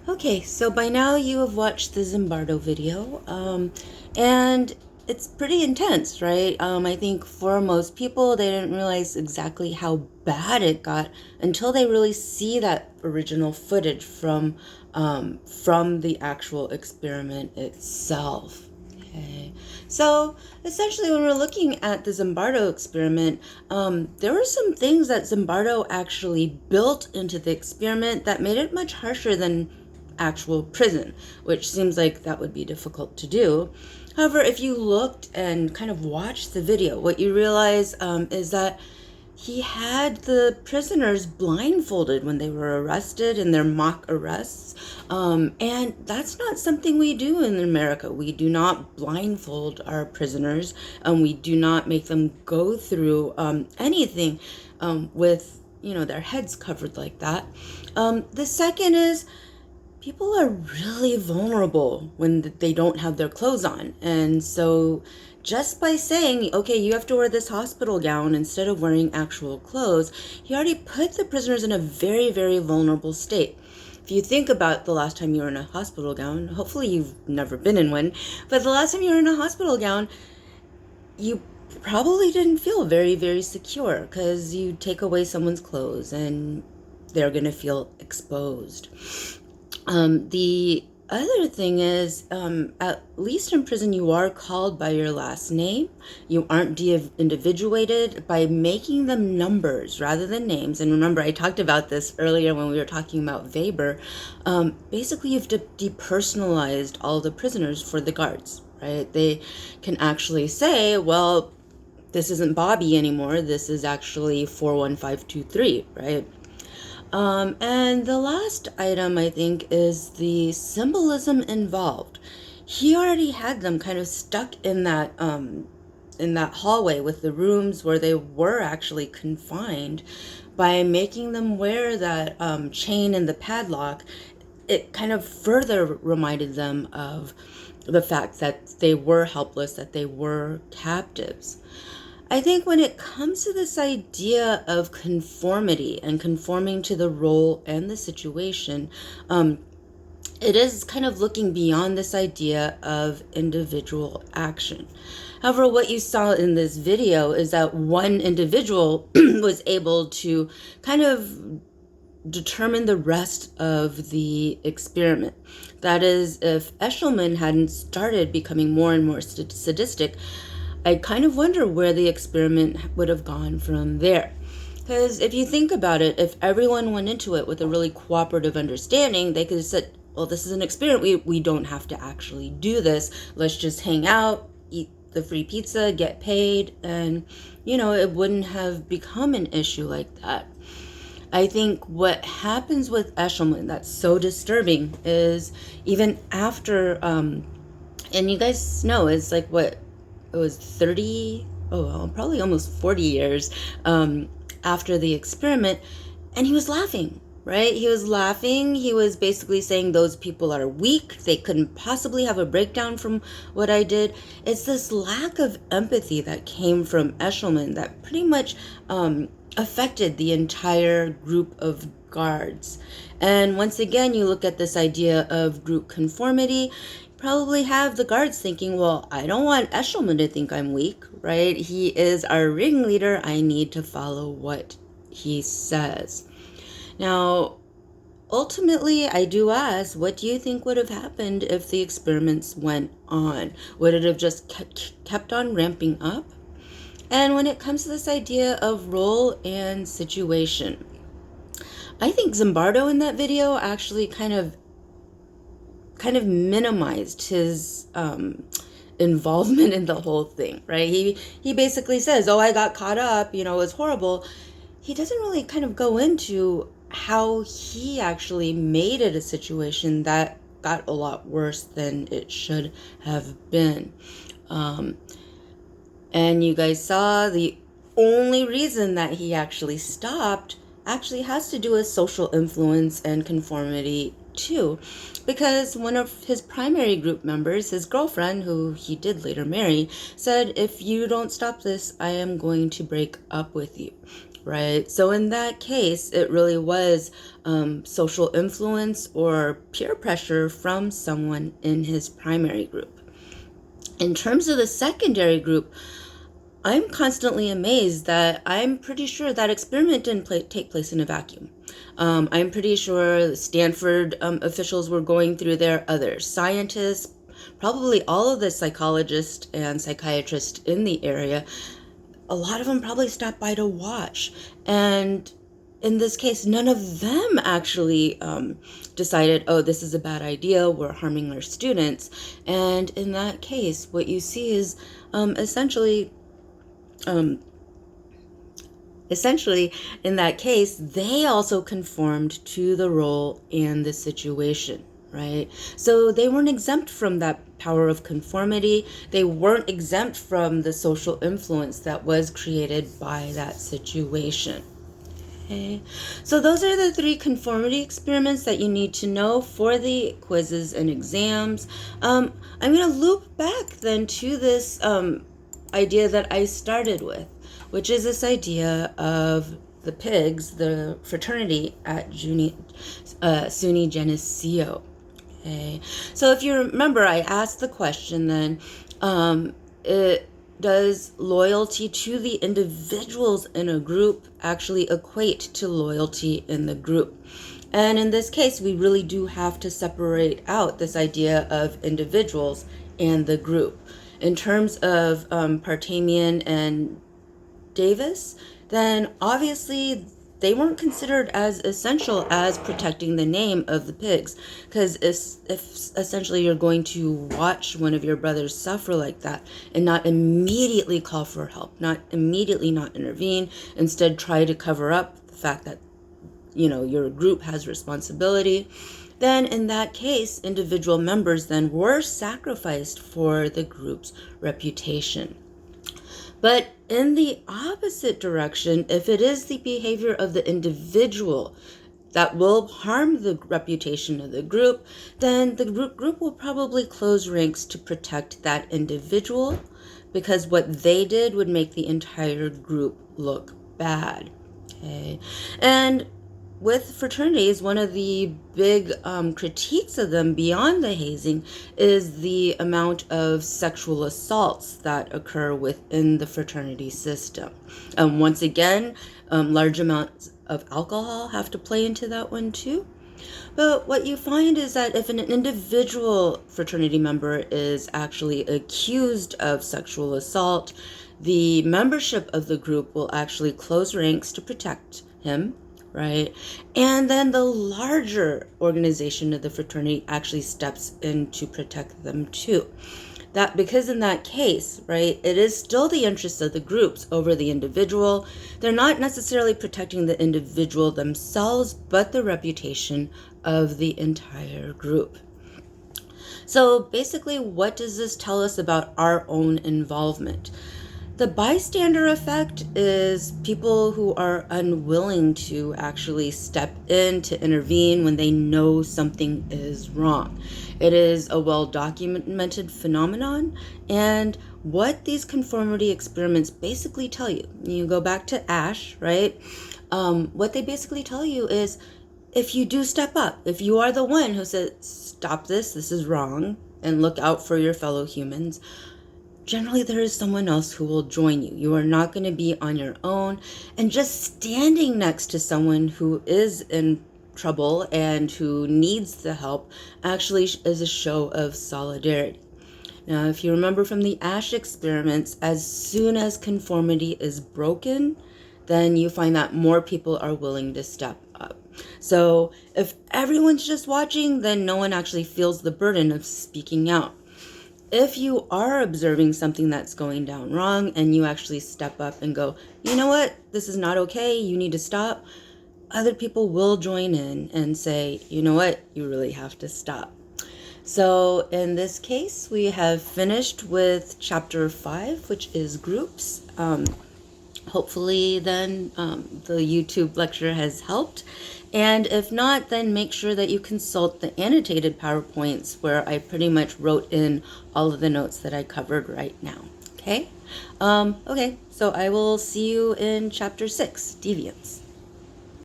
Okay, so by now you have watched the Zimbardo video, and it's pretty intense, right? I think for most people, they didn't realize exactly how bad it got until they really see that original footage from the actual experiment itself. Okay, so essentially, when we're looking at the Zimbardo experiment, there were some things that Zimbardo actually built into the experiment that made it much harsher than actual prison, which seems like that would be difficult to do. However, if you looked and kind of watched the video, what you realize is that he had the prisoners blindfolded when they were arrested in their mock arrests. And that's not something we do in America. We do not blindfold our prisoners, and we do not make them go through anything with their heads covered like that. The second is people are really vulnerable when they don't have their clothes on. And so just by saying, okay, you have to wear this hospital gown instead of wearing actual clothes, he already put the prisoners in a very, very vulnerable state. If you think about the last time you were in a hospital gown, hopefully you've never been in one, but the last time you were in a hospital gown, you probably didn't feel very, very secure because you take away someone's clothes and they're going to feel exposed. The other thing is, at least in prison, you are called by your last name. You aren't individuated by making them numbers rather than names. And remember, I talked about this earlier when we were talking about Weber. Basically, you've depersonalized all the prisoners for the guards, right? They can actually say, well, this isn't Bobby anymore. This is actually 41523, right? And the last item, I think, is the symbolism involved. He already had them kind of stuck in that hallway with the rooms where they were actually confined. By making them wear that chain and the padlock, it kind of further reminded them of the fact that they were helpless, that they were captives. I think when it comes to this idea of conformity and conforming to the role and the situation, it is kind of looking beyond this idea of individual action. However, what you saw in this video is that one individual was able to kind of determine the rest of the experiment. That is, if Eshelman hadn't started becoming more and more sadistic, I kind of wonder where the experiment would have gone from there. Because if you think about it, if everyone went into it with a really cooperative understanding, they could have said, well, this is an experiment. We don't have to actually do this. Let's just hang out, eat the free pizza, get paid, and, it wouldn't have become an issue like that. I think what happens with Eshelman that's so disturbing is even after, and you guys know, it's like what, it was 30, oh, well, probably almost 40 years after the experiment, and he was laughing, right? He was laughing. He was basically saying those people are weak. They couldn't possibly have a breakdown from what I did. It's this lack of empathy that came from Eshelman that pretty much affected the entire group of guards. And once again, you look at this idea of group conformity, probably have the guards thinking, well, I don't want Eshelman to think I'm weak, right? He is our ringleader. I need to follow what he says. Now, ultimately, I do ask, what do you think would have happened if the experiments went on? Would it have just kept on ramping up? And when it comes to this idea of role and situation, I think Zimbardo in that video actually kind of minimized his involvement in the whole thing, right? He basically says, oh, I got caught up, it was horrible. He doesn't really kind of go into how he actually made it a situation that got a lot worse than it should have been. And you guys saw the only reason that he actually stopped actually has to do with social influence and conformity too, because one of his primary group members, his girlfriend, who he did later marry, said, if you don't stop this, I am going to break up with you. right? So in that case, it really was social influence or peer pressure from someone in his primary group. In terms of the secondary group, I'm constantly amazed that I'm pretty sure that experiment didn't take place in a vacuum. I'm pretty sure Stanford officials were going through there, other scientists, probably all of the psychologists and psychiatrists in the area. A lot of them probably stopped by to watch. And in this case, none of them actually decided, oh, this is a bad idea, we're harming our students. And in that case, what you see is essentially, in that case, they also conformed to the role and the situation, right? So they weren't exempt from that power of conformity. They weren't exempt from the social influence that was created by that situation. Okay, so those are the 3 conformity experiments that you need to know for the quizzes and exams. I'm going to loop back then to this idea that I started with, which is this idea of the pigs, the fraternity at SUNY Geneseo. Okay, so if you remember, I asked the question then, does loyalty to the individuals in a group actually equate to loyalty in the group? And in this case, we really do have to separate out this idea of individuals and the group. In terms of Partamian and Davis, then obviously they weren't considered as essential as protecting the name of the pigs, because if essentially you're going to watch one of your brothers suffer like that and not immediately call for help, not immediately not intervene, instead try to cover up the fact that your group has responsibility, then in that case individual members then were sacrificed for the group's reputation. But in the opposite direction, if it is the behavior of the individual that will harm the reputation of the group, then the group will probably close ranks to protect that individual, because what they did would make the entire group look bad. Okay, and with fraternities, one of the big critiques of them beyond the hazing is the amount of sexual assaults that occur within the fraternity system. Once again, large amounts of alcohol have to play into that one too. But what you find is that if an individual fraternity member is actually accused of sexual assault, the membership of the group will actually close ranks to protect him, right? And then the larger organization of the fraternity actually steps in to protect them too. That because in that case, right, it is still the interests of the groups over the individual. They're not necessarily protecting the individual themselves, but the reputation of the entire group. So basically, what does this tell us about our own involvement? The bystander effect is people who are unwilling to actually step in to intervene when they know something is wrong. It is a well-documented phenomenon, and what these conformity experiments basically tell you, you go back to Asch, right? What they basically tell you is, if you do step up, if you are the one who says, stop this is wrong, and look out for your fellow humans, generally there is someone else who will join you. You are not going to be on your own. And just standing next to someone who is in trouble and who needs the help actually is a show of solidarity. Now, if you remember from the Asch experiments, as soon as conformity is broken, then you find that more people are willing to step up. So if everyone's just watching, then no one actually feels the burden of speaking out. If you are observing something that's going down wrong and you actually step up and go, you know what, this is not okay, you need to stop, other people will join in and say, you know what, you really have to stop. So in this case, we have finished with chapter 5, which is groups. Hopefully then the YouTube lecture has helped. And if not, then make sure that you consult the annotated PowerPoints where I pretty much wrote in all of the notes that I covered right now. Okay? Okay, so I will see you in chapter 6, Deviance.